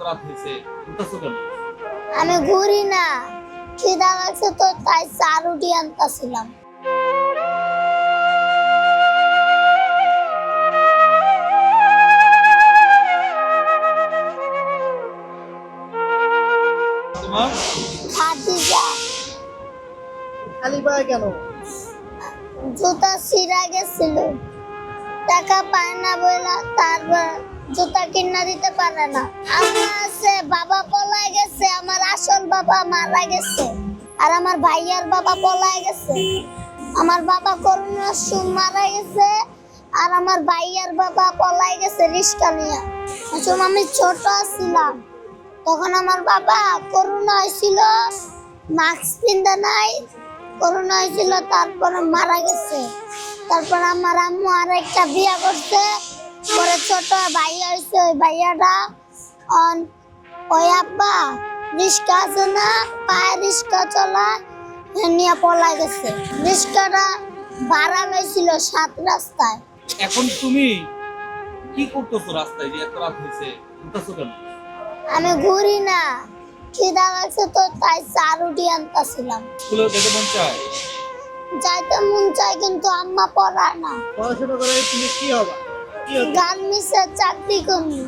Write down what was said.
রাত হয়েছে উঠতেছো কেন? আমি ঘুরি না, খিদা লাগছে তো তাই চা রুটি আনতাছিলাম। তোমার খাদিজা, খালি পায়ে কেন? জুতা ছিঁড়া গেছিল, টাকা পায় না বলে তারপর জুতা কিনা দিতে পারে না। আম্মা আছে, বাবা পলায় গেছে, আমার আসল বাবা মারা গেছে, আর আমার ভাইয়ার বাবা পলায় গেছে। আমার বাবা করোনার সময় মারা গেছে, আর আমার ভাইয়ার বাবা পলায় গেছে রিস্কা নিয়ে। যখন আমি ছোট ছিলাম তখন আমার বাবা করোনা হয়েছিল, মাস্ক পিন্ধে নাই, করোনা হয়েছিল, তারপরে মারা গেছে। তারপর আমার আম্মু আর একটা বিয়ে করছে, পরে ছোট ভাইয়া হয়েছে। ওই ভাইয়াটা ওই আব্বা রিস্কা আছে না, পায়ে রিস্কা চলায় নিয়ে পলা গেছে। রিস্কাটা ভাড়া লইছিল 7 রাস্তায়। এখন তুমি কি করতেছো রাস্তায় যে এত রাত হয়েছে উঠতেছো কেন? আমি ঘুরি না, খিদা লাগছে তো তাই চা রুটি আনতাছিলাম। স্কুলে যেতে মন চায়? যাইতে মন চায় কিন্তু আম্মা পড়ায় না। পড়াশোনা করে তুমি কি হবে? গার্মেন্টসের চাকরি করবো।